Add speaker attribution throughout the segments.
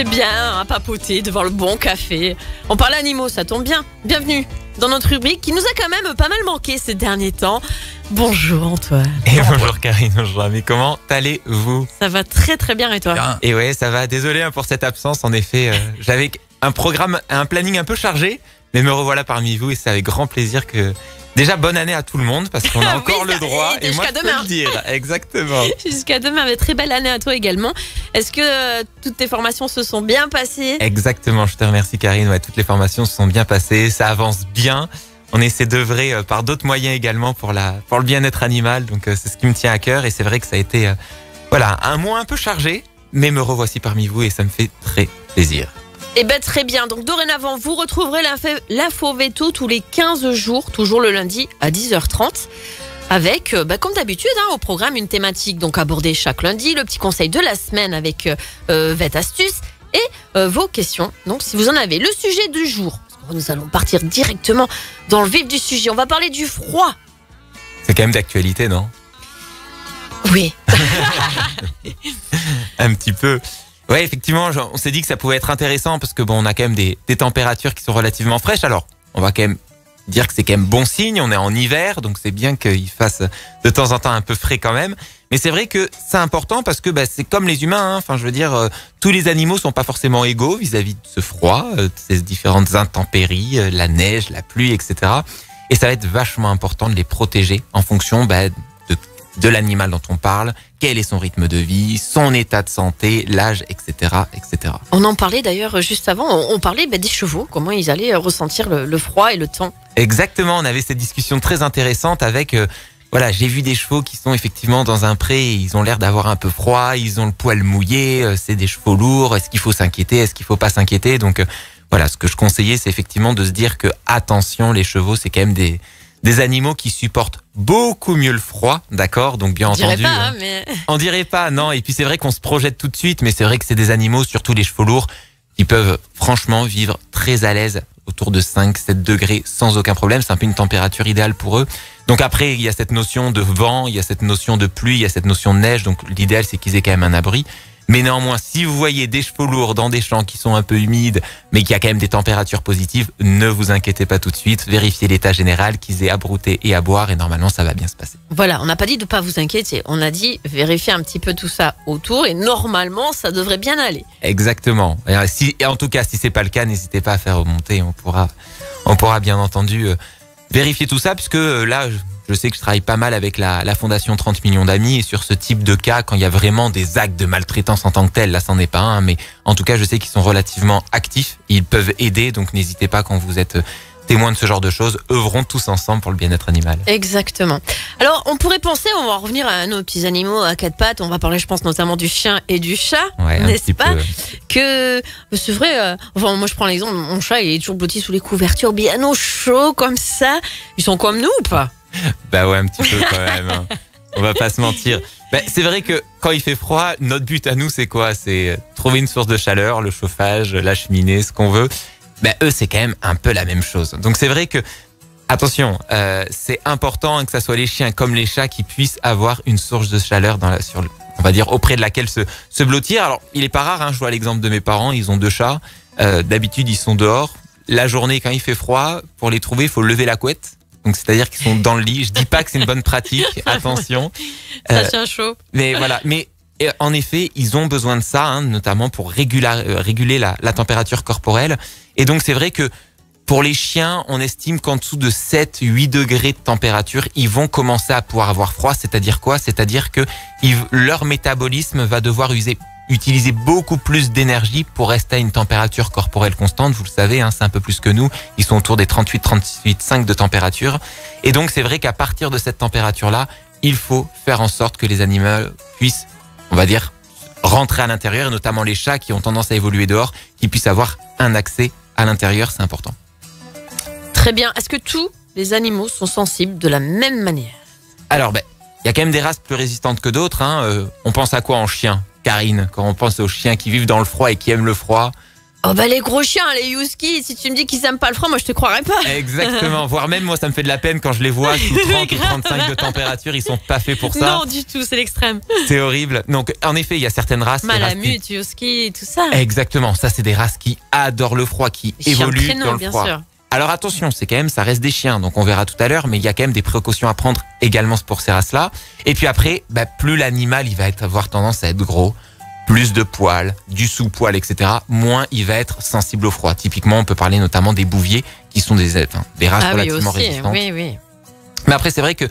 Speaker 1: fait bien à papoter devant le bon café. On parle animaux, ça tombe bien. Bienvenue dans notre rubrique qui nous a quand même pas mal manqué ces derniers temps. Bonjour Antoine.
Speaker 2: Et bonjour Karine, bonjour ami, comment allez-vous?
Speaker 1: Ça va très très bien et toi?
Speaker 2: Bien. Et ouais, ça va, désolé pour cette absence, en effet, j'avais un planning un peu chargé, mais me revoilà parmi vous et c'est avec grand plaisir que... Déjà, bonne année à tout le monde, parce qu'on a encore le droit, et moi je peux le dire, exactement.
Speaker 1: Jusqu'à demain, mais très belle année à toi également. Est-ce que toutes tes formations se sont bien passées?
Speaker 2: Exactement, je te remercie Karine, ouais, toutes les formations se sont bien passées, ça avance bien. On essaie d'œuvrer par d'autres moyens également pour le bien-être animal, donc c'est ce qui me tient à cœur, et c'est vrai que ça a été un mois un peu chargé, mais me revoici parmi vous et ça me fait très plaisir.
Speaker 1: Eh ben très bien, donc dorénavant vous retrouverez l'info veto tous les 15 jours, toujours le lundi à 10h30 avec comme d'habitude au programme une thématique donc abordée chaque lundi, le petit conseil de la semaine avec Vet Astuce et vos questions, donc si vous en avez. Le sujet du jour, nous allons partir directement dans le vif du sujet, on va parler du froid.
Speaker 2: C'est quand même d'actualité, non?
Speaker 1: Oui.
Speaker 2: Un petit peu. Ouais, effectivement, on s'est dit que ça pouvait être intéressant parce que on a quand même des températures qui sont relativement fraîches. Alors, on va quand même dire que c'est quand même bon signe. On est en hiver, donc c'est bien qu'il fasse de temps en temps un peu frais quand même. Mais c'est vrai que c'est important parce que c'est comme les humains. Enfin, je veux dire, tous les animaux sont pas forcément égaux vis-à-vis de ce froid, de ces différentes intempéries, la neige, la pluie, etc. Et ça va être vachement important de les protéger en fonction de l'animal dont on parle, quel est son rythme de vie, son état de santé, l'âge, etc., etc.
Speaker 1: On en parlait d'ailleurs juste avant, on parlait des chevaux, comment ils allaient ressentir le froid et le temps.
Speaker 2: Exactement, on avait cette discussion très intéressante avec... j'ai vu des chevaux qui sont effectivement dans un pré, et ils ont l'air d'avoir un peu froid, ils ont le poil mouillé, c'est des chevaux lourds, est-ce qu'il faut s'inquiéter, est-ce qu'il faut pas s'inquiéter? Donc ce que je conseillais, c'est effectivement de se dire que, attention, les chevaux, c'est quand même des animaux qui supportent beaucoup mieux le froid, d'accord? Donc bien entendu.
Speaker 1: On dirait pas, mais...
Speaker 2: On dirait pas, non. Et puis c'est vrai qu'on se projette tout de suite, mais c'est vrai que c'est des animaux, surtout les chevaux lourds, qui peuvent franchement vivre très à l'aise autour de 5-7 degrés sans aucun problème. C'est un peu une température idéale pour eux. Donc après, il y a cette notion de vent, il y a cette notion de pluie, il y a cette notion de neige. Donc l'idéal, c'est qu'ils aient quand même un abri. Mais néanmoins, si vous voyez des chevaux lourds dans des champs qui sont un peu humides, mais qu'il y a quand même des températures positives, ne vous inquiétez pas tout de suite. Vérifiez l'état général, qu'ils aient à brouter et à boire, et normalement, ça va bien se passer.
Speaker 1: Voilà, on n'a pas dit de ne pas vous inquiéter. On a dit vérifier un petit peu tout ça autour, et normalement, ça devrait bien aller.
Speaker 2: Exactement. Et en tout cas, si c'est pas le cas, n'hésitez pas à faire remonter. On pourra bien entendu vérifier tout ça, puisque là... Je sais que je travaille pas mal avec la Fondation 30 millions d'amis, et sur ce type de cas, quand il y a vraiment des actes de maltraitance en tant que tel, là c'en est pas un, mais en tout cas je sais qu'ils sont relativement actifs, ils peuvent aider, donc n'hésitez pas quand vous êtes témoin de ce genre de choses, œuvrons tous ensemble pour le bien-être animal.
Speaker 1: Exactement. Alors on pourrait penser, on va revenir à nos petits animaux à quatre pattes, on va parler je pense notamment du chien et du chat, n'est-ce pas? Que c'est vrai, moi je prends l'exemple, mon chat il est toujours blotti sous les couvertures, bien au chaud comme ça, ils sont comme nous ou pas?
Speaker 2: Bah ouais, un petit peu quand même. Hein. On va pas se mentir. C'est vrai que quand il fait froid, notre but à nous, c'est quoi? C'est trouver une source de chaleur, le chauffage, la cheminée, ce qu'on veut. Eux, c'est quand même un peu la même chose. Donc c'est vrai que, attention, c'est important que ça soit les chiens comme les chats qui puissent avoir une source de chaleur on va dire auprès de laquelle se blottir. Alors, il est pas rare, je vois l'exemple de mes parents, ils ont 2 chats. D'habitude, ils sont dehors. La journée, quand il fait froid, pour les trouver, il faut lever la couette. Donc c'est-à-dire qu'ils sont dans le lit. Je dis pas que c'est une bonne pratique, attention.
Speaker 1: Ça tient chaud.
Speaker 2: Mais voilà. Mais en effet, ils ont besoin de ça, notamment pour réguler la température corporelle. Et donc c'est vrai que pour les chiens, on estime qu'en dessous de 7-8 degrés de température, ils vont commencer à pouvoir avoir froid. C'est-à-dire quoi? C'est-à-dire que leur métabolisme va devoir utiliser beaucoup plus d'énergie pour rester à une température corporelle constante. Vous le savez, c'est un peu plus que nous. Ils sont autour des 38-5 de température. Et donc, c'est vrai qu'à partir de cette température-là, il faut faire en sorte que les animaux puissent, on va dire, rentrer à l'intérieur, et notamment les chats qui ont tendance à évoluer dehors, qui puissent avoir un accès à l'intérieur. C'est important.
Speaker 1: Très bien. Est-ce que tous les animaux sont sensibles de la même manière?
Speaker 2: Alors, il y a quand même des races plus résistantes que d'autres. On pense à quoi en chien? Karine, quand on pense aux chiens qui vivent dans le froid et qui aiment le froid,
Speaker 1: Oh bah les gros chiens, les huskies, si tu me dis qu'ils aiment pas le froid, moi je te croirais pas.
Speaker 2: Exactement, voire même moi ça me fait de la peine quand je les vois sous 30 ou 35 de température, ils sont pas faits pour ça.
Speaker 1: Non du tout, c'est l'extrême.
Speaker 2: C'est horrible. Donc en effet, il y a certaines races.
Speaker 1: Malamute, husky, tout ça.
Speaker 2: Exactement, ça c'est des races qui adorent le froid, qui évoluent dans le
Speaker 1: bien
Speaker 2: froid.
Speaker 1: sûr.
Speaker 2: Alors attention, c'est quand même, ça reste des chiens, donc on verra tout à l'heure, mais il y a quand même des précautions à prendre également pour ces races-là. Et puis après, plus l'animal il va avoir tendance à être gros, plus de poils, du sous-poil, etc., moins il va être sensible au froid. Typiquement, on peut parler notamment des bouviers, qui sont des races relativement résistantes.
Speaker 1: Oui, oui.
Speaker 2: Mais après, c'est vrai que,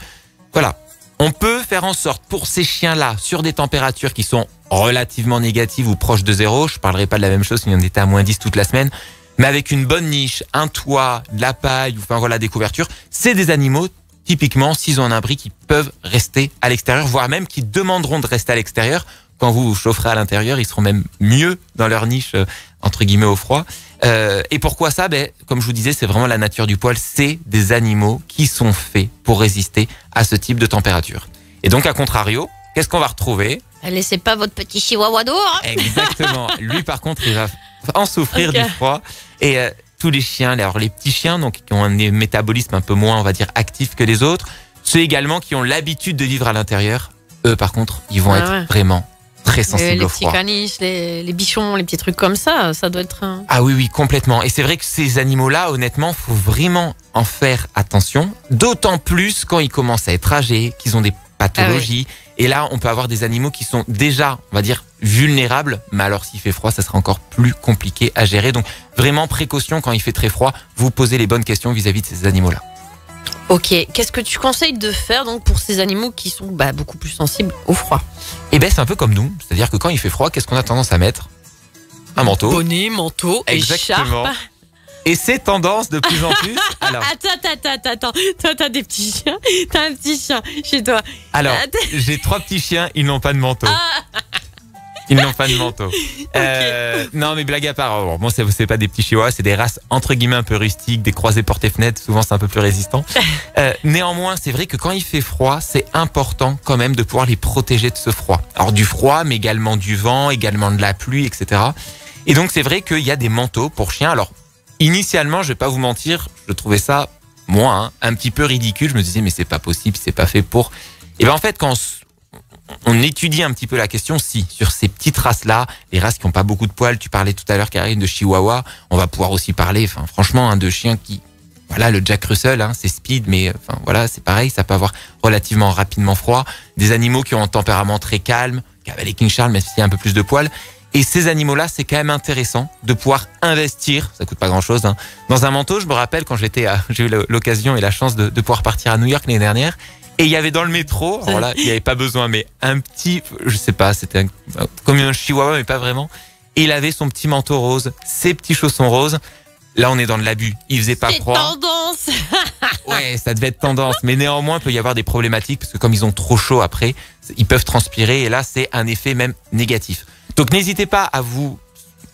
Speaker 2: voilà, on peut faire en sorte pour ces chiens-là, sur des températures qui sont relativement négatives ou proches de zéro, je parlerai pas de la même chose si on était à -10 toute la semaine, mais avec une bonne niche, un toit, de la paille, enfin voilà, des couvertures, c'est des animaux, typiquement, s'ils ont un abri, qui peuvent rester à l'extérieur, voire même qui demanderont de rester à l'extérieur. Quand vous vous chaufferez à l'intérieur, ils seront même mieux dans leur niche, entre guillemets, au froid. Et pourquoi ça? Comme je vous disais, c'est vraiment la nature du poil. C'est des animaux qui sont faits pour résister à ce type de température. Et donc, à contrario, qu'est-ce qu'on va retrouver?
Speaker 1: Laissez pas votre petit chihuahua dehors.
Speaker 2: Exactement. Lui, par contre, il va en souffrir du froid. Et tous les chiens, alors les petits chiens, donc qui ont un métabolisme un peu moins, on va dire, actif que les autres, ceux également qui ont l'habitude de vivre à l'intérieur, eux, par contre, ils vont être vraiment très sensibles au froid.
Speaker 1: Les petits caniches, les bichons, les petits trucs comme ça doit être...
Speaker 2: Ah oui, oui, complètement. Et c'est vrai que ces animaux-là, honnêtement, faut vraiment en faire attention. D'autant plus quand ils commencent à être âgés, qu'ils ont des pathologies. Ah oui. Et là, on peut avoir des animaux qui sont déjà, on va dire, vulnérables. Mais alors, s'il fait froid, ça sera encore plus compliqué à gérer. Donc, vraiment, précaution quand il fait très froid. Vous posez les bonnes questions vis-à-vis de ces animaux-là.
Speaker 1: Ok, qu'est-ce que tu conseilles de faire donc pour ces animaux qui sont beaucoup plus sensibles au froid?
Speaker 2: Eh ben c'est un peu comme nous, c'est-à-dire que quand il fait froid, qu'est-ce qu'on a tendance à mettre? Un manteau.
Speaker 1: Bonnet, manteau,
Speaker 2: exactement.
Speaker 1: Écharpe.
Speaker 2: Et c'est tendance de plus en plus. Alors,
Speaker 1: attends, toi t'as des petits chiens, t'as un petit chien chez toi.
Speaker 2: Alors, j'ai 3 petits chiens, ils n'ont pas de manteau. Ils n'ont pas de manteau. Non, mais blague à part. Bon, c'est pas des petits chihuahuas, c'est des races entre guillemets un peu rustiques, des croisés porte-fenêtres. Souvent, c'est un peu plus résistant. Néanmoins, c'est vrai que quand il fait froid, c'est important quand même de pouvoir les protéger de ce froid. Alors du froid, mais également du vent, également de la pluie, etc. Et donc, c'est vrai qu'il y a des manteaux pour chiens. Alors, initialement, je vais pas vous mentir, je trouvais ça moi un petit peu ridicule. Je me disais mais c'est pas possible, c'est pas fait pour. Et en fait, quand on étudie un petit peu la question, si, sur ces petites races-là, les races qui n'ont pas beaucoup de poils, tu parlais tout à l'heure, Karine, de Chihuahua, on va pouvoir aussi parler, franchement, de chiens qui, voilà, le Jack Russell, c'est speed, mais voilà, c'est pareil, ça peut avoir relativement rapidement froid. Des animaux qui ont un tempérament très calme, les King Charles, mais s'il y a un peu plus de poils. Et ces animaux-là, c'est quand même intéressant de pouvoir investir, ça coûte pas grand-chose, dans un manteau. Je me rappelle quand j'ai eu l'occasion et la chance de pouvoir partir à New York l'année dernière. Et il y avait dans le métro, alors là, il n'y avait pas besoin, mais un petit, je sais pas, c'était comme un chihuahua, mais pas vraiment. Et il avait son petit manteau rose, ses petits chaussons roses. Là, on est dans de l'abus. Il faisait pas froid.
Speaker 1: C'est tendance.
Speaker 2: Ouais, ça devait être tendance. Mais néanmoins, il peut y avoir des problématiques parce que comme ils ont trop chaud après, ils peuvent transpirer. Et là, c'est un effet même négatif. Donc, n'hésitez pas à vous...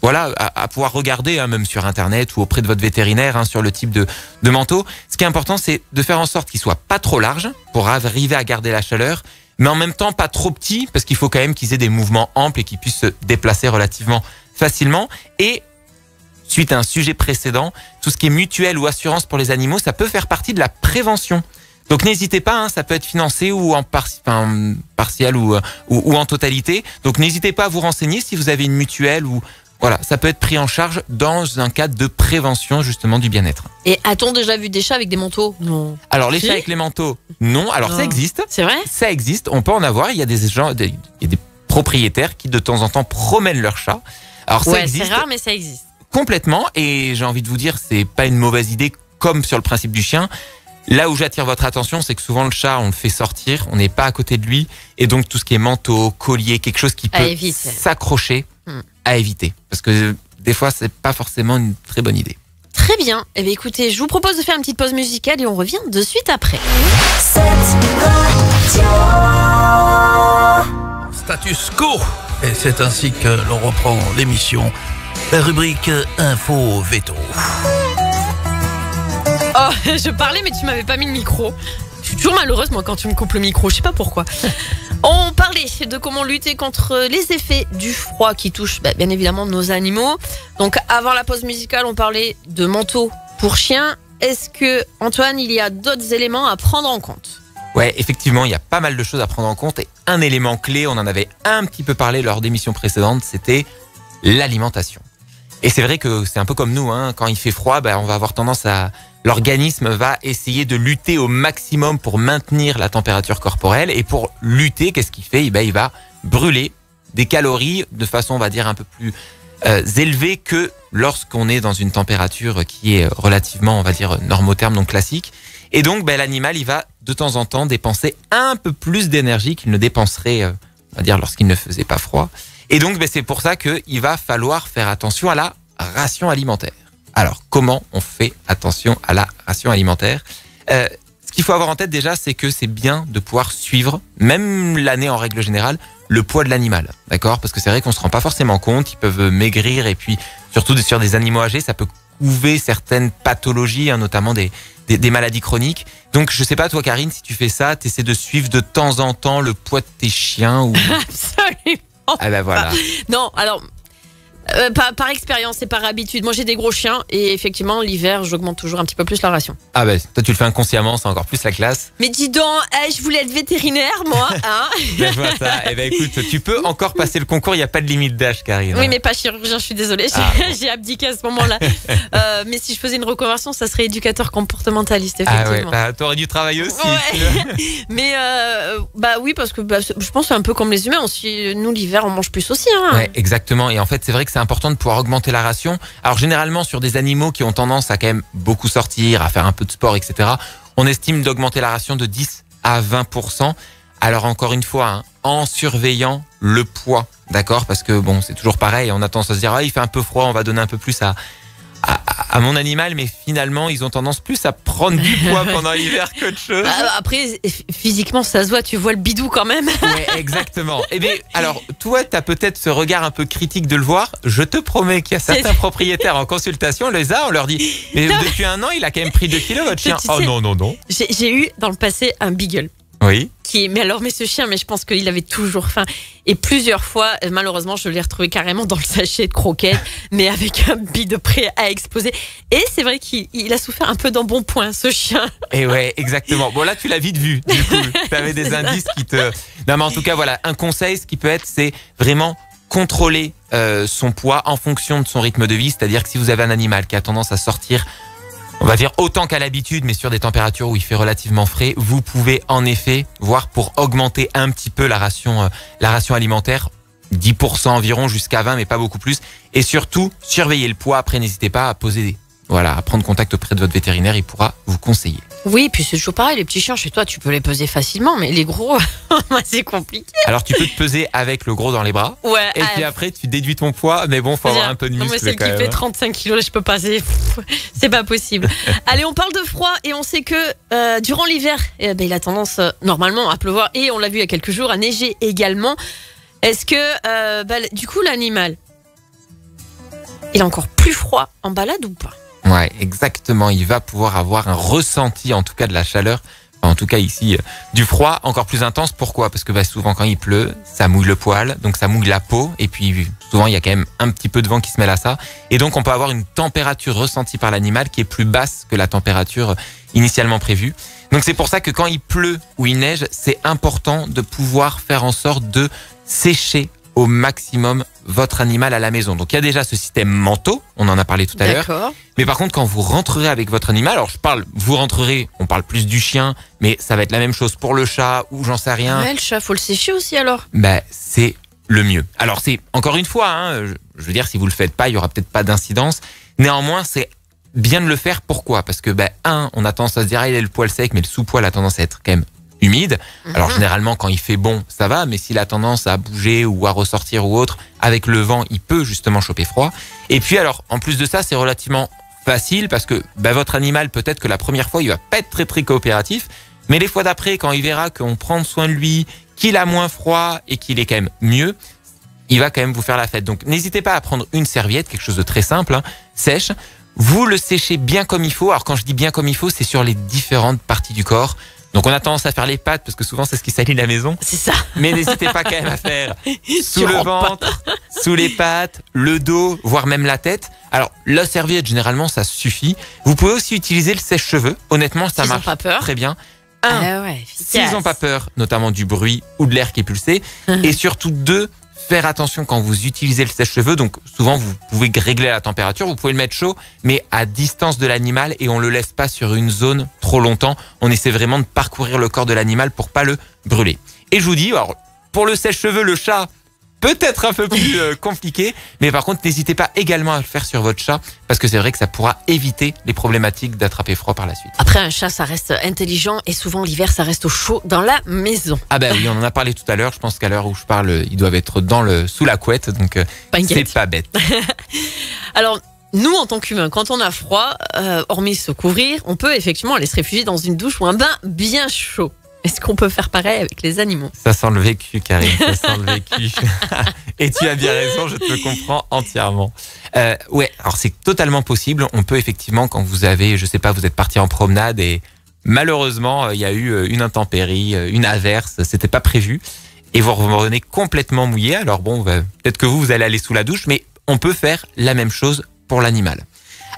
Speaker 2: Voilà, à pouvoir regarder, même sur Internet ou auprès de votre vétérinaire, sur le type de manteau. Ce qui est important, c'est de faire en sorte qu'il soit pas trop large pour arriver à garder la chaleur, mais en même temps pas trop petit parce qu'il faut quand même qu'ils aient des mouvements amples et qu'ils puissent se déplacer relativement facilement. Et suite à un sujet précédent, tout ce qui est mutuelle ou assurance pour les animaux, ça peut faire partie de la prévention. Donc n'hésitez pas, ça peut être financé ou en partiel ou en totalité. Donc n'hésitez pas à vous renseigner si vous avez une mutuelle ou... Voilà, ça peut être pris en charge dans un cadre de prévention justement du bien-être.
Speaker 1: Et a-t-on déjà vu des chats avec des manteaux? Non.
Speaker 2: Alors les chats avec les manteaux, non. Alors ça existe.
Speaker 1: C'est vrai?
Speaker 2: Ça existe, on peut en avoir. Il y a des gens, il y a des propriétaires qui de temps en temps promènent leurs chats. Alors ça existe.
Speaker 1: C'est rare mais ça existe.
Speaker 2: Complètement, et j'ai envie de vous dire, c'est pas une mauvaise idée comme sur le principe du chien. Là où j'attire votre attention, c'est que souvent le chat, on le fait sortir, on n'est pas à côté de lui, et donc tout ce qui est manteau, collier, quelque chose qui peut s'accrocher, à éviter. Parce que des fois, c'est pas forcément une très bonne idée.
Speaker 1: Très bien. Eh bien, écoutez, je vous propose de faire une petite pause musicale et on revient de suite après.
Speaker 3: Status quo. Et c'est ainsi que l'on reprend l'émission. La rubrique Info Veto.
Speaker 1: Oh, je parlais mais tu m'avais pas mis le micro. Je suis toujours malheureuse moi quand tu me coupes le micro, je sais pas pourquoi. On parlait de comment lutter contre les effets du froid qui touchent bien évidemment nos animaux. Donc avant la pause musicale, on parlait de manteau pour chiens. Est-ce que, Antoine, il y a d'autres éléments à prendre en compte ?
Speaker 2: Ouais, effectivement, il y a pas mal de choses à prendre en compte. Et un élément clé, on en avait un petit peu parlé lors d'émissions précédentes, c'était l'alimentation. Et c'est vrai que c'est un peu comme nous, hein, quand il fait froid, on va avoir tendance à... L'organisme va essayer de lutter au maximum pour maintenir la température corporelle. Et pour lutter, qu'est-ce qu'il fait ? Il va brûler des calories de façon, on va dire, un peu plus élevée que lorsqu'on est dans une température qui est relativement, on va dire, normotherme, donc classique. Et donc, l'animal, il va de temps en temps dépenser un peu plus d'énergie qu'il ne dépenserait, on va dire, lorsqu'il ne faisait pas froid. Et donc, c'est pour ça qu'il va falloir faire attention à la ration alimentaire. Alors, comment on fait attention à la ration alimentaire ? Ce qu'il faut avoir en tête déjà, c'est que c'est bien de pouvoir suivre, même l'année en règle générale, le poids de l'animal. D'accord ? Parce que c'est vrai qu'on ne se rend pas forcément compte, ils peuvent maigrir et puis surtout sur des animaux âgés, ça peut couver certaines pathologies, notamment des maladies chroniques. Donc, je sais pas, toi, Karine, si tu fais ça, tu essaies de suivre de temps en temps le poids de tes chiens ou...
Speaker 1: Absolument.
Speaker 2: Ah voilà.
Speaker 1: Non, alors... par expérience et par habitude. Moi, j'ai des gros chiens et effectivement, l'hiver, j'augmente toujours un petit peu plus la ration.
Speaker 2: Ah toi, tu le fais inconsciemment, c'est encore plus la classe.
Speaker 1: Mais dis donc, je voulais être vétérinaire, moi. Hein.
Speaker 2: Je vois ça. Écoute, tu peux encore passer le concours, il n'y a pas de limite d'âge, Karine.
Speaker 1: Oui, mais pas chirurgien, je suis désolée. J'ai abdiqué à ce moment-là. Mais si je faisais une reconversion, ça serait éducateur comportementaliste, effectivement.
Speaker 2: Ah ouais, t'aurais dû travailler aussi.
Speaker 1: Ouais. Mais oui, parce que je pense que c'est un peu comme les humains aussi. Nous, l'hiver, on mange plus aussi. Hein.
Speaker 2: Ouais, exactement. Et en fait, c'est vrai que c'est important de pouvoir augmenter la ration. Alors généralement sur des animaux qui ont tendance à quand même beaucoup sortir, à faire un peu de sport, etc. On estime d'augmenter la ration de 10 à 20%. Alors encore une fois, en surveillant le poids, d'accord ? Parce que c'est toujours pareil, on a tendance à se dire il fait un peu froid, on va donner un peu plus à mon animal, mais finalement ils ont tendance plus à prendre du poids pendant l'hiver qu'autre chose.
Speaker 1: Après, physiquement ça se voit, tu vois le bidou quand même.
Speaker 2: Ouais, exactement. Eh bien, alors toi t'as peut-être ce regard un peu critique de le voir. Je te promets qu'il y a certains propriétaires en consultation, on leur dit mais depuis un an il a quand même pris 2 kilos votre chien. Oh non.
Speaker 1: J'ai eu dans le passé un beagle.
Speaker 2: Oui.
Speaker 1: Mais ce chien, ce chien, il avait toujours faim. Et plusieurs fois, malheureusement, je l'ai retrouvé carrément dans le sachet de croquettes, mais avec un bide prêt à exploser. Et c'est vrai qu'il a souffert un peu d'embonpoint, ce chien.
Speaker 2: Et ouais, exactement. Bon, là, tu l'as vite vu. Du coup, tu avais des indices qui te... Non, mais en tout cas, voilà, un conseil, ce qui peut être, c'est vraiment contrôler son poids en fonction de son rythme de vie. C'est-à-dire que si vous avez un animal qui a tendance à sortir, on va dire autant qu'à l'habitude, mais sur des températures où il fait relativement frais, vous pouvez en effet voir pour augmenter un petit peu la ration alimentaire, 10% environ jusqu'à 20%, mais pas beaucoup plus. Et surtout, surveillez le poids. Après, n'hésitez pas à à prendre contact auprès de votre vétérinaire, il pourra vous conseiller.
Speaker 1: Oui, puis c'est toujours pareil, les petits chiens, chez toi, tu peux les peser facilement, mais les gros, c'est compliqué.
Speaker 2: Alors, tu peux te peser avec le gros dans les bras.
Speaker 1: Ouais.
Speaker 2: Et puis après, tu déduis ton poids, mais faut avoir un peu de muscle.
Speaker 1: Non, mais celle qui fait 35 kilos, je peux pas, c'est pas possible. Allez, on parle de froid et on sait que durant l'hiver, il a tendance normalement à pleuvoir et on l'a vu il y a quelques jours, à neiger également. Est-ce que, du coup, l'animal, il a encore plus froid en balade ou pas ?
Speaker 2: Ouais, exactement. Il va pouvoir avoir un ressenti, en tout cas, de la chaleur. En tout cas, ici, du froid encore plus intense. Pourquoi ? Parce que souvent, quand il pleut, ça mouille le poil, donc ça mouille la peau. Et puis, souvent, il y a quand même un petit peu de vent qui se mêle à ça. Et donc, on peut avoir une température ressentie par l'animal qui est plus basse que la température initialement prévue. Donc, c'est pour ça que quand il pleut ou il neige, c'est important de pouvoir faire en sorte de sécher au maximum votre animal à la maison. Donc il y a déjà ce système manteau, on en a parlé tout à l'heure. Mais par contre, quand vous rentrerez avec votre animal, alors on parle plus du chien, mais ça va être la même chose pour le chat ou j'en sais rien.
Speaker 1: Ouais, le chat, faut le sécher aussi alors.
Speaker 2: C'est le mieux. Alors c'est encore une fois, je veux dire, si vous le faites pas, il y aura peut-être pas d'incidence. Néanmoins, c'est bien de le faire. Pourquoi ? Parce que on a tendance à se dire il a le poil sec, mais le sous-poil a tendance à être quand même humide. Alors généralement quand il fait bon, ça va, mais s'il a tendance à bouger ou à ressortir ou autre, avec le vent, il peut justement choper froid. Et puis alors, en plus de ça, c'est relativement facile parce que votre animal, peut-être que la première fois, il va pas être très très coopératif, mais les fois d'après, quand il verra qu'on prend soin de lui, qu'il a moins froid et qu'il est quand même mieux, il va quand même vous faire la fête. Donc n'hésitez pas à prendre une serviette, quelque chose de très simple, sèche. Vous le séchez bien comme il faut. Alors quand je dis bien comme il faut, c'est sur les différentes parties du corps. Donc on a tendance à faire les pattes parce que souvent c'est ce qui salit la maison.
Speaker 1: C'est ça.
Speaker 2: Mais n'hésitez pas quand même à faire sous
Speaker 1: Tu
Speaker 2: le
Speaker 1: rentres pas.
Speaker 2: ventre, sous les pattes, le dos, voire même la tête. Alors la serviette généralement ça suffit. Vous pouvez aussi utiliser le sèche-cheveux. Honnêtement ça
Speaker 1: S'ils ont
Speaker 2: marche
Speaker 1: pas peur.
Speaker 2: très bien.
Speaker 1: Ah ouais,
Speaker 2: S'ils
Speaker 1: efficace.
Speaker 2: n'ont pas peur, notamment du bruit ou de l'air qui est pulsé. Et surtout, 2, faire attention quand vous utilisez le sèche-cheveux. Donc, souvent, vous pouvez régler la température. Vous pouvez le mettre chaud, mais à distance de l'animal et on le laisse pas sur une zone trop longtemps. On essaie vraiment de parcourir le corps de l'animal pour pas le brûler. Et je vous dis, alors, pour le sèche-cheveux, le chat, peut-être un peu plus compliqué, mais par contre, n'hésitez pas également à le faire sur votre chat parce que c'est vrai que ça pourra éviter les problématiques d'attraper froid par la suite.
Speaker 1: Après, un chat, ça reste intelligent et souvent l'hiver, ça reste au chaud dans la maison.
Speaker 2: Ah bah oui, on en a parlé tout à l'heure. Je pense qu'à l'heure où je parle, ils doivent être sous la couette, donc
Speaker 1: Pas inquiète.
Speaker 2: c'est pas bête.
Speaker 1: Alors, nous, en tant qu'humains, quand on a froid, hormis se couvrir, on peut effectivement aller se réfugier dans une douche ou un bain bien chaud. Est-ce qu'on peut faire pareil avec les animaux?
Speaker 2: Ça sent le vécu, Karine, ça sent le vécu. Et tu as bien raison, je te comprends entièrement. Ouais, alors c'est totalement possible. On peut effectivement, quand vous avez, je sais pas, vous êtes parti en promenade et malheureusement, il y a eu une intempérie, une averse, c'était pas prévu. Et vous revenez complètement mouillé. Alors bon, peut-être que vous allez aller sous la douche, mais on peut faire la même chose pour l'animal.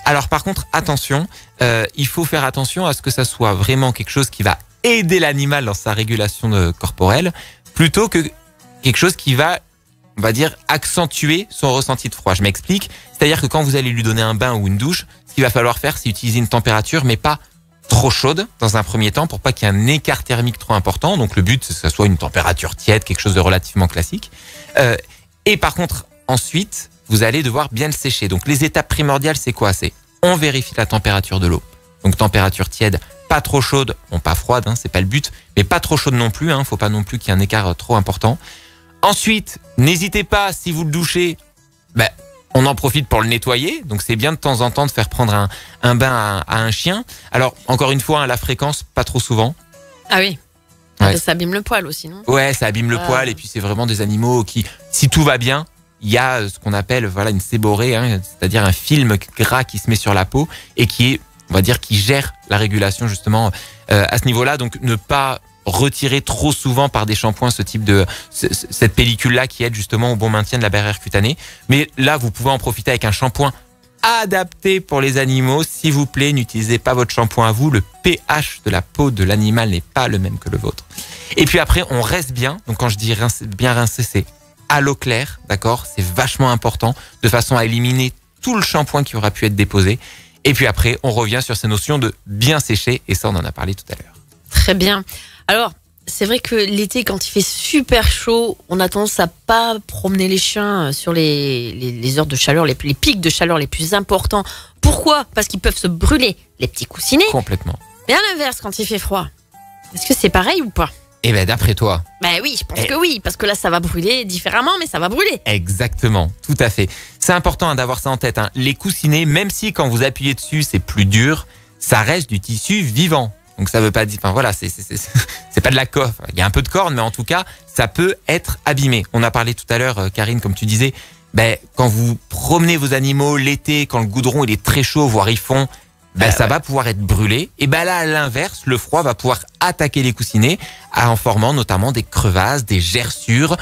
Speaker 2: Alors par contre, attention, il faut faire attention à ce que ça soit vraiment quelque chose qui va aider l'animal dans sa régulation corporelle, plutôt que quelque chose qui va, on va dire, accentuer son ressenti de froid. Je m'explique. C'est-à-dire que quand vous allez lui donner un bain ou une douche, ce qu'il va falloir faire, c'est utiliser une température, mais pas trop chaude dans un premier temps, pour pas qu'il y ait un écart thermique trop important. Donc le but, c'est que ça soit une température tiède, quelque chose de relativement classique. Et par contre, ensuite, vous allez devoir bien le sécher. Donc les étapes primordiales, c'est quoi? C'est on vérifie la température de l'eau. Donc température tiède, pas trop chaude, bon pas froide, hein, c'est pas le but, mais pas trop chaude non plus, hein, faut pas non plus qu'il y ait un écart trop important. Ensuite, n'hésitez pas, si vous le douchez, on en profite pour le nettoyer, donc c'est bien de temps en temps de faire prendre un bain à un chien. Alors encore une fois, hein, la fréquence, pas trop souvent.
Speaker 1: Ah oui.
Speaker 2: Ouais.
Speaker 1: Ça abîme le poil aussi, non?
Speaker 2: Ouais, ça abîme le poil et puis c'est vraiment des animaux qui, si tout va bien, il y a ce qu'on appelle une séborrhée, hein, c'est-à-dire un film gras qui se met sur la peau et qui est, on va dire, qui gère la régulation justement à ce niveau-là. Donc ne pas retirer trop souvent par des shampoings cette pellicule-là qui aide justement au bon maintien de la barrière cutanée. Mais là, vous pouvez en profiter avec un shampoing adapté pour les animaux. S'il vous plaît, n'utilisez pas votre shampoing à vous. Le pH de la peau de l'animal n'est pas le même que le vôtre. Et puis après, on reste bien. Donc quand je dis bien rincer, c'est à l'eau claire, d'accord? C'est vachement important, de façon à éliminer tout le shampoing qui aura pu être déposé. Et puis après, on revient sur ces notions de bien sécher, et ça, on en a parlé tout à l'heure.
Speaker 1: Très bien. Alors, c'est vrai que l'été, quand il fait super chaud, on a tendance à pas promener les chiens sur les heures de chaleur, les pics de chaleur les plus importants. Pourquoi? Parce qu'ils peuvent se brûler les petits coussinets.
Speaker 2: Complètement.
Speaker 1: Mais à l'inverse, quand il fait froid, est-ce que c'est pareil ou pas?
Speaker 2: Eh ben, d'après toi.
Speaker 1: Ben oui, je pense que oui, parce que là, ça va brûler différemment, mais ça va brûler.
Speaker 2: Exactement, tout à fait. C'est important d'avoir ça en tête, hein. Les coussinets, même si quand vous appuyez dessus, c'est plus dur, ça reste du tissu vivant. Donc ça veut pas dire, c'est pas de la coiffe. Il y a un peu de corne, mais en tout cas, ça peut être abîmé. On a parlé tout à l'heure, Karine, comme tu disais, quand vous promenez vos animaux l'été, quand le goudron il est très chaud, voire ils fond, ça va pouvoir être brûlé. Et là, à l'inverse, le froid va pouvoir attaquer les coussinets en formant notamment des crevasses, des gerçures.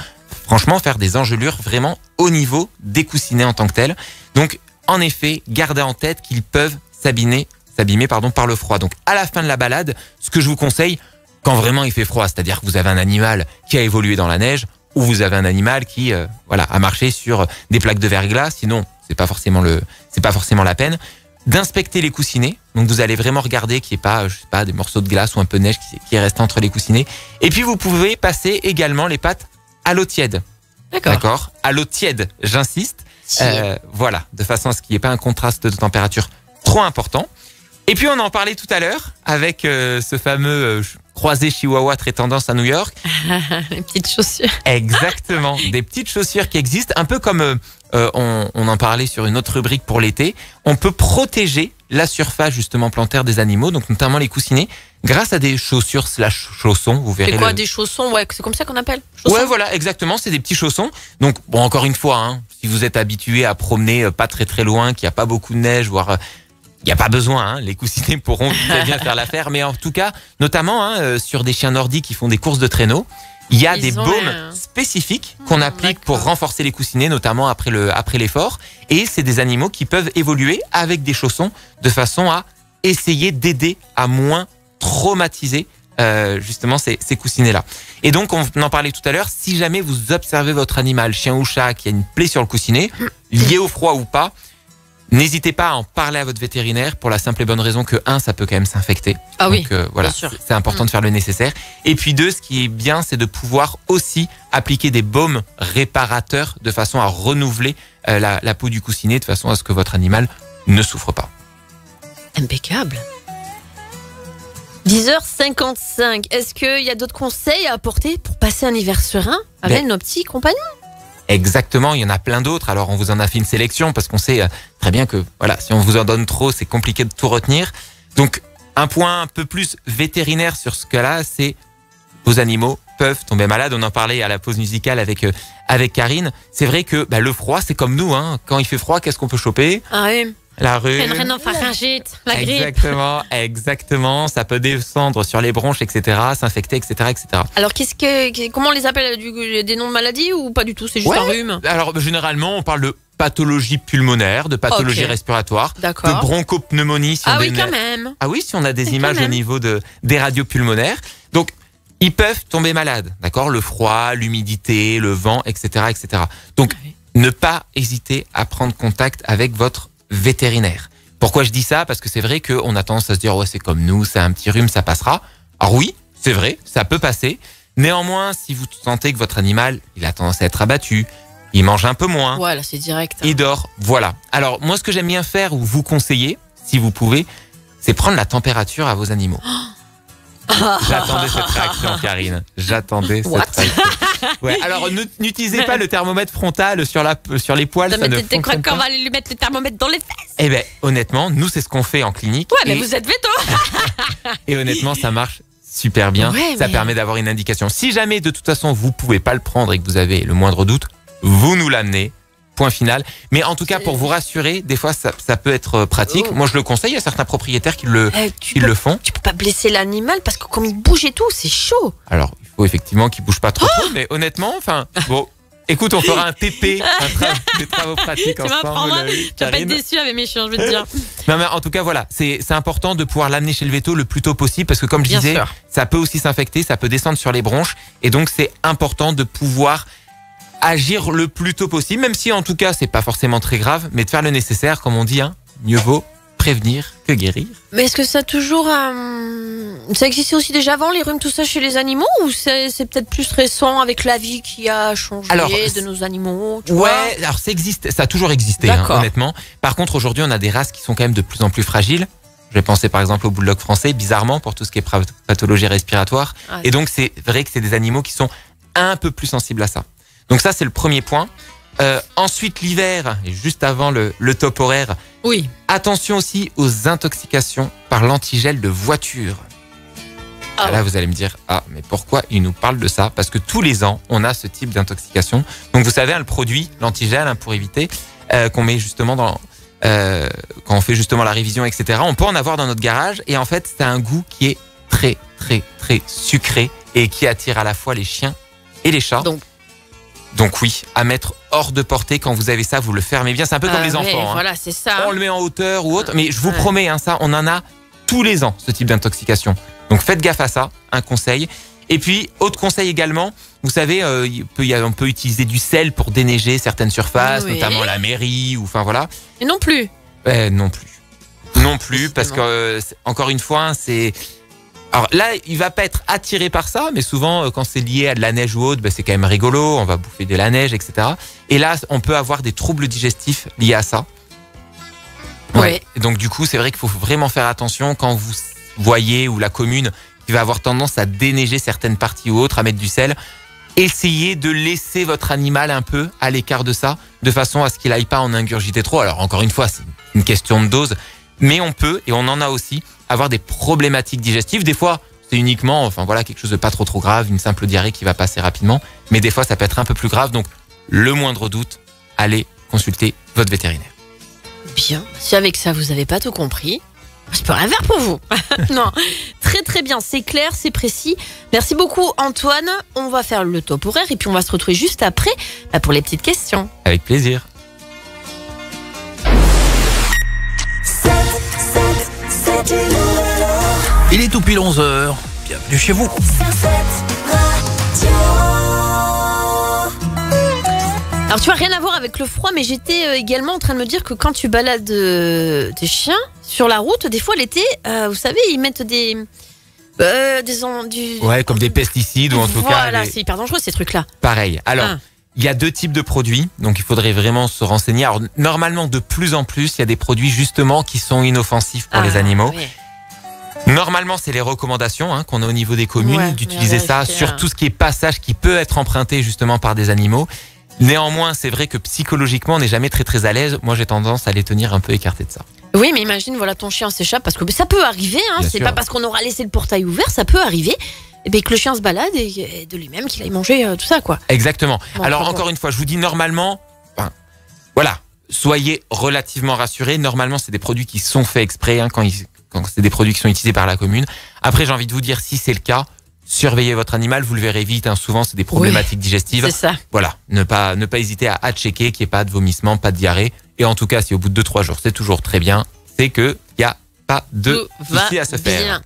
Speaker 2: Franchement, faire des engelures vraiment au niveau des coussinets en tant que tels. Donc, en effet, gardez en tête qu'ils peuvent s'abîmer par le froid. Donc, à la fin de la balade, ce que je vous conseille, quand vraiment il fait froid, c'est-à-dire que vous avez un animal qui a évolué dans la neige, ou vous avez un animal qui, a marché sur des plaques de verglas, sinon, c'est pas forcément la peine, d'inspecter les coussinets. Donc vous allez vraiment regarder qu'il n'y ait pas, des morceaux de glace ou un peu de neige qui est resté entre les coussinets. Et puis vous pouvez passer également les pattes à l'eau tiède. D'accord. À l'eau tiède, j'insiste. De façon à ce qu'il n'y ait pas un contraste de température trop important. Et puis on en parlait tout à l'heure avec ce fameux croisé chihuahua très tendance à New York.
Speaker 1: Les petites chaussures.
Speaker 2: Exactement, des petites chaussures qui existent, un peu comme on en parlait sur une autre rubrique pour l'été. On peut protéger la surface justement plantaire des animaux, donc notamment les coussinets, grâce à des chaussures / chaussons. Vous verrez.
Speaker 1: C'est quoi des chaussons? Ouais, c'est comme ça qu'on appelle. Chaussons.
Speaker 2: Ouais, voilà, exactement, c'est des petits chaussons. Donc encore une fois, hein, si vous êtes habitué à promener pas très très loin, qu'il n'y a pas beaucoup de neige, voire il n'y a pas besoin, hein, les coussinets pourront très bien faire l'affaire, mais en tout cas, notamment sur des chiens nordiques qui font des courses de traîneau, il y a des baumes spécifiques qu'on applique pour renforcer les coussinets, notamment après l'effort. Et c'est des animaux qui peuvent évoluer avec des chaussons de façon à essayer d'aider à moins traumatiser justement ces coussinets-là. Et donc, on en parlait tout à l'heure, si jamais vous observez votre animal, chien ou chat, qui a une plaie sur le coussinet, liée au froid ou pas, n'hésitez pas à en parler à votre vétérinaire pour la simple et bonne raison que, ça peut quand même s'infecter.
Speaker 1: Ah oui,
Speaker 2: donc, voilà, c'est important de faire le nécessaire. Et puis 2, ce qui est bien, c'est de pouvoir aussi appliquer des baumes réparateurs de façon à renouveler la peau du coussinet, de façon à ce que votre animal ne souffre pas.
Speaker 1: Impeccable. 10h55, est-ce qu'il y a d'autres conseils à apporter pour passer un hiver serein avec nos petits compagnons?
Speaker 2: Exactement, il y en a plein d'autres. Alors, on vous en a fait une sélection parce qu'on sait très bien que voilà, si on vous en donne trop, c'est compliqué de tout retenir. Donc, un point un peu plus vétérinaire sur ce cas-là, c'est vos animaux peuvent tomber malades. On en parlait à la pause musicale avec Karine. C'est vrai que le froid, c'est comme nous. Hein. Quand il fait froid, qu'est-ce qu'on peut choper?
Speaker 1: Ah oui.
Speaker 2: La rhume.
Speaker 1: Une rhinopharyngite, la grippe.
Speaker 2: Exactement. Ça peut descendre sur les bronches, etc., s'infecter, etc., etc.
Speaker 1: Alors, comment on les appelle? Des noms de maladies ou pas du tout? C'est juste un rhume?
Speaker 2: Alors, généralement, on parle de pathologie pulmonaire, de pathologie respiratoire, de bronchopneumonie. Si
Speaker 1: quand même.
Speaker 2: Ah oui, si on a des images au niveau des radios pulmonaires. Donc, ils peuvent tomber malades, d'accord? Le froid, l'humidité, le vent, etc., etc. Donc, ne pas hésiter à prendre contact avec votre vétérinaire. Pourquoi je dis ça? Parce que c'est vrai qu'on a tendance à se dire ouais, c'est comme nous, c'est un petit rhume, ça passera. Alors oui, c'est vrai, ça peut passer. Néanmoins, si vous sentez que votre animal, il a tendance à être abattu, il mange un peu moins.
Speaker 1: Voilà, c'est direct.
Speaker 2: Il dort, voilà. Alors moi, ce que j'aime bien faire ou vous conseiller, si vous pouvez, c'est prendre la température à vos animaux. J'attendais cette réaction, Karine. J'attendais cette réaction. Ouais, alors n'utilisez pas le thermomètre frontal sur les poils. Ça ne
Speaker 1: tu crois qu'on va lui mettre le thermomètre dans les fesses?
Speaker 2: Eh ben, honnêtement, nous c'est ce qu'on fait en clinique.
Speaker 1: Ouais, mais vous êtes véto.
Speaker 2: Et honnêtement, ça marche super bien. Ça permet d'avoir une indication. Si jamais de toute façon vous pouvez pas le prendre et que vous avez le moindre doute, vous nous l'amenez. Point final. Mais en tout cas, pour vous rassurer, des fois, ça peut être pratique. Moi, je le conseille. Il y a certains propriétaires qui le font.
Speaker 1: Tu peux pas blesser l'animal parce que comme il bouge et tout, c'est chaud.
Speaker 2: Alors, il faut effectivement qu'il bouge pas trop, mais honnêtement, écoute, on fera un TP, des travaux pratiques ensemble.
Speaker 1: Tu vas pas être déçu avec mes chiens, je veux te dire.
Speaker 2: Non, mais en tout cas, voilà, c'est important de pouvoir l'amener chez le véto le plus tôt possible parce que, comme je disais, ça peut aussi s'infecter, ça peut descendre sur les bronches. Et donc, c'est important de pouvoir agir le plus tôt possible, même si en tout cas c'est pas forcément très grave, mais de faire le nécessaire, comme on dit, mieux vaut prévenir que guérir. Mais
Speaker 1: est-ce que ça a toujours ça existait aussi déjà avant les rhumes, tout ça chez les animaux, ou c'est peut-être plus récent avec la vie qui a changé de nos animaux?
Speaker 2: Alors ça a toujours existé, honnêtement. Par contre, aujourd'hui, on a des races qui sont quand même de plus en plus fragiles. Je vais penser par exemple au bulldog français, bizarrement, pour tout ce qui est pathologie respiratoire. Et donc c'est vrai que c'est des animaux qui sont un peu plus sensibles à ça. Donc ça, c'est le premier point. Ensuite, l'hiver, et juste avant le top horaire, attention aussi aux intoxications par l'antigel de voiture. Là, vous allez me dire, mais pourquoi il nous parle de ça? Parce que tous les ans, on a ce type d'intoxication. Donc vous savez, le produit, l'antigel, pour éviter, qu'on met justement quand on fait justement la révision, etc. On peut en avoir dans notre garage, et en fait, c'est un goût qui est très, très, très sucré, et qui attire à la fois les chiens et les chats. Donc oui, à mettre hors de portée. Quand vous avez ça, vous le fermez bien. C'est un peu comme les enfants.
Speaker 1: Voilà, c'est ça.
Speaker 2: On le met en hauteur ou autre. Mais je vous promets, ça, on en a tous les ans, ce type d'intoxication. Donc faites gaffe à ça, un conseil. Et puis, autre conseil également, vous savez, on peut utiliser du sel pour déneiger certaines surfaces, notamment la mairie, ou enfin voilà.
Speaker 1: Et non plus.
Speaker 2: Non plus. Non plus, parce que, encore une fois, c'est... Alors là, il va pas être attiré par ça, mais souvent, quand c'est lié à de la neige ou autre, c'est quand même rigolo, on va bouffer de la neige, etc. Et là, on peut avoir des troubles digestifs liés à ça. Ouais. Et donc du coup, c'est vrai qu'il faut vraiment faire attention quand vous voyez, ou la commune qui va avoir tendance à déneiger certaines parties ou autres, à mettre du sel. Essayez de laisser votre animal un peu à l'écart de ça, de façon à ce qu'il aille pas en ingurgiter trop. Alors encore une fois, c'est une question de dose, mais on peut, et on en a aussi, avoir des problématiques digestives. Des fois, c'est uniquement, quelque chose de pas trop grave, une simple diarrhée qui va passer rapidement. Mais des fois, ça peut être un peu plus grave. Donc, le moindre doute, allez consulter votre vétérinaire.
Speaker 1: Bien. Si avec ça, vous n'avez pas tout compris, je peux rien faire pour vous. Non, très très bien, c'est clair, c'est précis. Merci beaucoup Antoine. On va faire le top horaire et puis on va se retrouver juste après pour les petites questions.
Speaker 2: Avec plaisir.
Speaker 3: Il est tout pile 11h. Bienvenue chez vous.
Speaker 1: Alors tu vois, rien à voir avec le froid, mais j'étais également en train de me dire que quand tu balades tes chiens sur la route, des fois l'été, vous savez, ils mettent
Speaker 2: Ouais, comme des pesticides ou en tout cas.
Speaker 1: Voilà, c'est hyper dangereux ces trucs-là.
Speaker 2: Pareil. Alors, il y a 2 types de produits, donc il faudrait vraiment se renseigner. Alors, normalement, de plus en plus, il y a des produits justement qui sont inoffensifs pour les animaux.
Speaker 1: Oui.
Speaker 2: Normalement, c'est les recommandations qu'on a au niveau des communes d'utiliser ça sur tout ce qui est passage qui peut être emprunté justement par des animaux. Néanmoins, c'est vrai que psychologiquement, on n'est jamais très très à l'aise. Moi, j'ai tendance à les tenir un peu écartés de ça.
Speaker 1: Oui, mais imagine, voilà, ton chien s'échappe parce que ça peut arriver. C'est pas parce qu'on aura laissé le portail ouvert, ça peut arriver. Et bien que le chien se balade et de lui-même qu'il aille manger tout ça, quoi.
Speaker 2: Exactement.
Speaker 1: Bon,
Speaker 2: alors encore une fois, je vous dis normalement, voilà, soyez relativement rassurés. Normalement, c'est des produits qui sont faits exprès quand c'est des produits qui sont utilisés par la commune. Après, j'ai envie de vous dire, si c'est le cas, surveillez votre animal, vous le verrez vite. Souvent, c'est des problématiques digestives.
Speaker 1: C'est ça.
Speaker 2: Voilà, ne pas hésiter à checker qu'il n'y ait pas de vomissement, pas de diarrhée. Et en tout cas, si au bout de 2-3 jours, c'est toujours très bien, c'est qu'il n'y a pas de souci à se faire.
Speaker 1: Bien.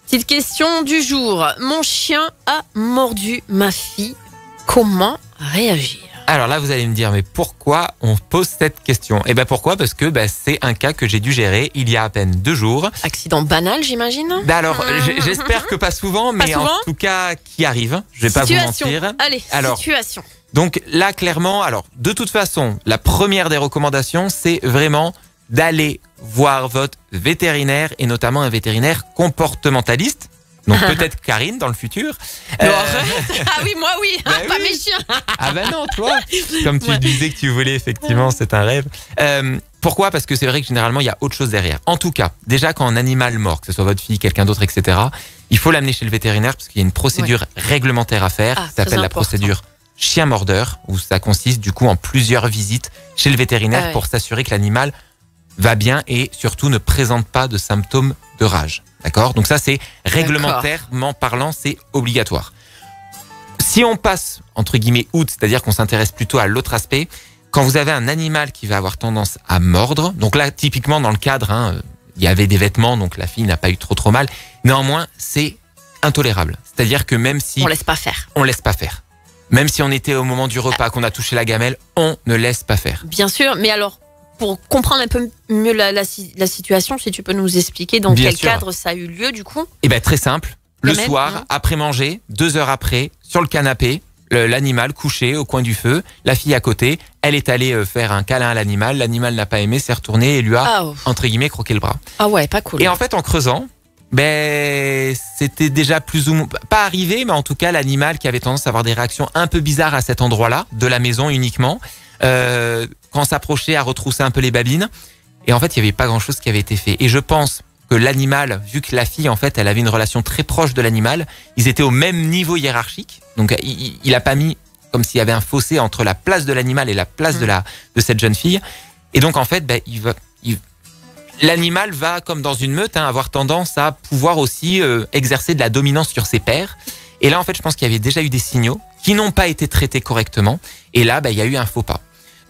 Speaker 1: Petite question du jour. Mon chien a mordu ma fille. Comment réagir ?
Speaker 2: Alors là, vous allez me dire, mais pourquoi on pose cette question ? Eh bien pourquoi ? Parce que c'est un cas que j'ai dû gérer il y a à peine 2 jours.
Speaker 1: Accident banal, j'imagine ?
Speaker 2: Alors, j'espère que pas souvent, mais en tout cas, qui arrive. Je vais pas vous mentir.
Speaker 1: Allez, situation.
Speaker 2: Donc là, clairement, de toute façon, la première des recommandations, c'est vraiment d'aller voir votre vétérinaire et notamment un vétérinaire comportementaliste. Donc peut-être Karine dans le futur.
Speaker 1: Ah oui, moi oui, pas mes chiens.
Speaker 2: Ah non, toi, comme tu disais que tu voulais, effectivement, c'est un rêve. Pourquoi ? Parce que c'est vrai que généralement, il y a autre chose derrière. En tout cas, déjà quand un animal mord, que ce soit votre fille, quelqu'un d'autre, etc., il faut l'amener chez le vétérinaire parce qu'il y a une procédure réglementaire à faire. Ça s'appelle la procédure chien mordeur, où ça consiste du coup en plusieurs visites chez le vétérinaire pour s'assurer que l'animal va bien et surtout ne présente pas de symptômes de rage. D'accord ? Donc ça, c'est réglementairement parlant, c'est obligatoire. Si on passe, entre guillemets, outre, c'est-à-dire qu'on s'intéresse plutôt à l'autre aspect, quand vous avez un animal qui va avoir tendance à mordre, donc là, typiquement dans le cadre, il y avait des vêtements, donc la fille n'a pas eu trop mal. Néanmoins, c'est intolérable. C'est-à-dire que même si...
Speaker 1: On laisse pas faire.
Speaker 2: On laisse pas faire. Même si on était au moment du repas, qu'on a touché la gamelle, on ne laisse pas faire.
Speaker 1: Bien sûr, mais alors... Pour comprendre un peu mieux la situation, si tu peux nous expliquer dans quel cadre ça a eu lieu du coup ?
Speaker 2: Eh bien très simple, le soir, après manger, 2 heures après, sur le canapé, l'animal couché au coin du feu, la fille à côté, elle est allée faire un câlin à l'animal n'a pas aimé, s'est retourné et lui a, entre guillemets, croqué le bras.
Speaker 1: Ah ouais, pas cool.
Speaker 2: Et en fait, en creusant, c'était déjà plus ou moins, pas arrivé, mais en tout cas, l'animal qui avait tendance à avoir des réactions un peu bizarres à cet endroit-là, de la maison uniquement, quand on s'approchait à retrousser un peu les babines. Et en fait, il n'y avait pas grand-chose qui avait été fait. Et je pense que l'animal, vu que la fille, en fait, elle avait une relation très proche de l'animal, ils étaient au même niveau hiérarchique. Donc, il a pas mis comme s'il y avait un fossé entre la place de l'animal et la place de cette jeune fille. Et donc, en fait, l'animal va, comme dans une meute, avoir tendance à pouvoir aussi exercer de la dominance sur ses pairs. Et là, en fait, je pense qu'il y avait déjà eu des signaux qui n'ont pas été traités correctement. Et là, il y a eu un faux pas.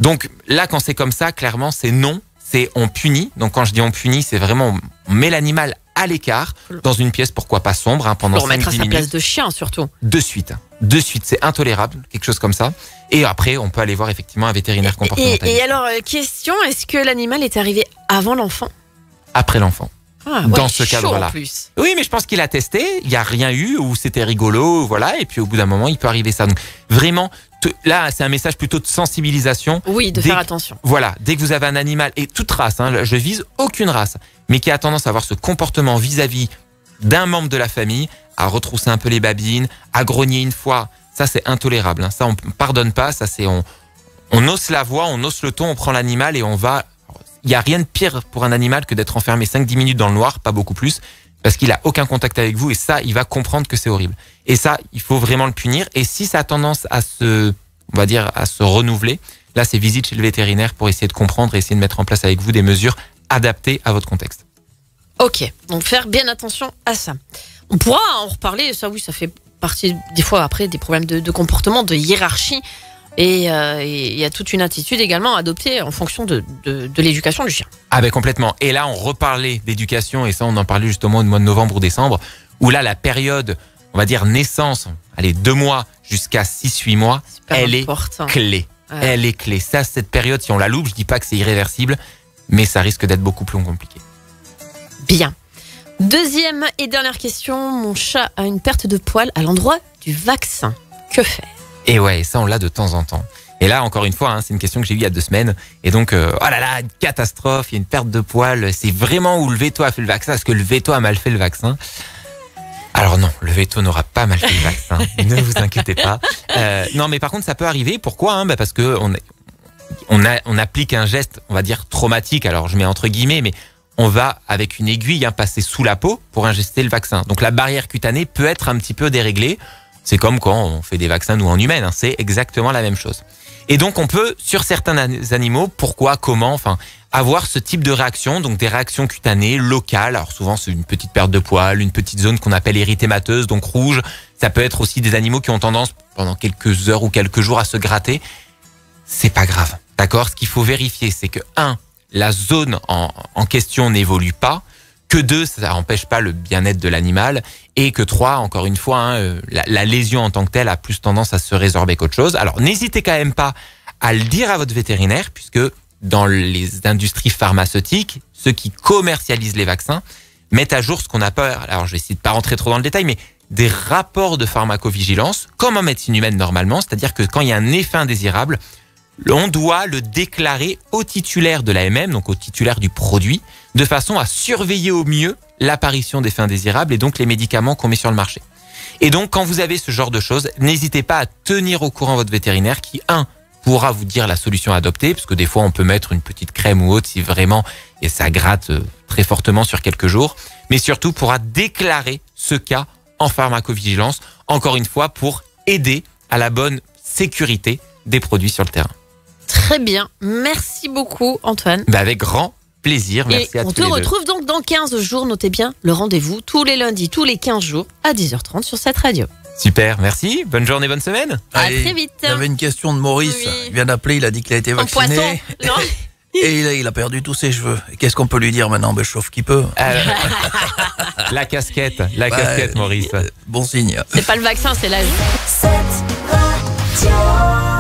Speaker 2: Donc là, quand c'est comme ça, clairement, c'est non. C'est on punit. Donc quand je dis on punit, c'est vraiment on met l'animal à l'écart dans une pièce, pourquoi pas sombre, pendant 5-10 minutes.
Speaker 1: Pour remettre à sa place de chien, surtout.
Speaker 2: De suite, c'est intolérable, quelque chose comme ça. Et après, on peut aller voir effectivement un vétérinaire comportementaliste.
Speaker 1: Et alors, question, est-ce que l'animal est arrivé avant l'enfant ?
Speaker 2: Après l'enfant. Dans ce cadre-là. Oui, mais je pense qu'il a testé, il n'y a rien eu, ou c'était rigolo, voilà, et puis au bout d'un moment, il peut arriver ça. Donc vraiment, là, c'est un message plutôt de sensibilisation.
Speaker 1: Oui, de faire attention.
Speaker 2: Voilà, dès que vous avez un animal, et toute race, je vise aucune race, mais qui a tendance à avoir ce comportement vis-à-vis d'un membre de la famille, à retrousser un peu les babines, à grogner une fois, ça c'est intolérable. Ça, on ne pardonne pas, ça c'est on hausse la voix, on hausse le ton, on prend l'animal et on va... Il n'y a rien de pire pour un animal que d'être enfermé 5-10 minutes dans le noir, pas beaucoup plus, parce qu'il a aucun contact avec vous et ça, il va comprendre que c'est horrible. Et ça, il faut vraiment le punir. Et si ça a tendance à se renouveler, Là, c'est visite chez le vétérinaire pour essayer de comprendre et essayer de mettre en place avec vous des mesures adaptées à votre contexte.
Speaker 1: Ok, donc faire bien attention à ça. On pourra en reparler, ça oui, ça fait partie des fois après des problèmes de comportement, de hiérarchie. Et il y a toute une attitude également à adopter en fonction de l'éducation du chien.
Speaker 2: Ah ben complètement. Et là, on reparlait d'éducation, et ça, on en parlait justement au mois de novembre ou décembre, où là, la période, on va dire naissance, allez, 2 mois jusqu'à 6-8 mois, elle est clé.
Speaker 1: Ouais.
Speaker 2: Elle est clé. Ça, cette période, si on la loupe, je dis pas que c'est irréversible, mais ça risque d'être beaucoup plus compliqué.
Speaker 1: Bien. Deuxième et dernière question. Mon chat a une perte de poils à l'endroit du vaccin. Que faire ?
Speaker 2: Et ouais, ça, on l'a de temps en temps. Et là, encore une fois, hein, c'est une question que j'ai eue il y a 2 semaines. Et donc, oh là là, une catastrophe, il y a une perte de poils. C'est vraiment où le veto a fait le vaccin? Est-ce que le veto a mal fait le vaccin? Alors non, le veto n'aura pas mal fait le vaccin. Ne vous inquiétez pas. Non, mais par contre, ça peut arriver. Pourquoi? Parce que on applique un geste, on va dire traumatique. Alors, je mets entre guillemets, mais on va avec une aiguille passer sous la peau pour injecter le vaccin. Donc, la barrière cutanée peut être un petit peu déréglée. C'est comme quand on fait des vaccins, nous, en humaine. C'est exactement la même chose. Et donc, on peut, sur certains animaux, pourquoi, comment, avoir ce type de réaction, donc des réactions cutanées locales. Alors, souvent, c'est une petite perte de poils, une petite zone qu'on appelle érythémateuse, donc rouge. Ça peut être aussi des animaux qui ont tendance, pendant quelques heures ou quelques jours, à se gratter. C'est pas grave, d'accord? Ce qu'il faut vérifier, c'est que, 1, la zone en question n'évolue pas. Que 2, ça n'empêche pas le bien-être de l'animal. Et que 3, encore une fois, la lésion en tant que telle a plus tendance à se résorber qu'autre chose. Alors, n'hésitez quand même pas à le dire à votre vétérinaire, puisque dans les industries pharmaceutiques, ceux qui commercialisent les vaccins mettent à jour ce qu'on appelle, alors je vais essayer de pas rentrer trop dans le détail, mais des rapports de pharmacovigilance, comme en médecine humaine normalement, c'est-à-dire que quand il y a un effet indésirable, on doit le déclarer au titulaire de l'AMM, donc au titulaire du produit, de façon à surveiller au mieux l'apparition d'effets indésirables et donc les médicaments qu'on met sur le marché. Et donc, quand vous avez ce genre de choses, n'hésitez pas à tenir au courant votre vétérinaire qui, 1, pourra vous dire la solution à adopter, parce que des fois, on peut mettre une petite crème ou autre si vraiment et ça gratte très fortement sur quelques jours, mais surtout pourra déclarer ce cas en pharmacovigilance, encore une fois, pour aider à la bonne sécurité des produits sur le terrain.
Speaker 1: Très bien. Merci beaucoup, Antoine.
Speaker 2: Avec grand plaisir. Merci
Speaker 1: et
Speaker 2: à tous
Speaker 1: on te retrouve donc dans 15 jours. Notez bien le rendez-vous tous les lundis, tous les 15 jours à 10h30 sur cette radio.
Speaker 2: Super, merci. Bonne journée, bonne semaine.
Speaker 1: À très vite.
Speaker 3: Il y avait une question de Maurice.
Speaker 1: Oui.
Speaker 3: Il vient d'appeler, il a dit qu'il a été
Speaker 1: En
Speaker 3: vacciné.
Speaker 1: poisson. Non.
Speaker 3: Et il a perdu tous ses cheveux. Qu'est-ce qu'on peut lui dire maintenant? Chauffe qui peut.
Speaker 2: La casquette, Maurice.
Speaker 3: Bon signe.
Speaker 1: C'est pas le vaccin, c'est l'âge.
Speaker 4: Cette radio.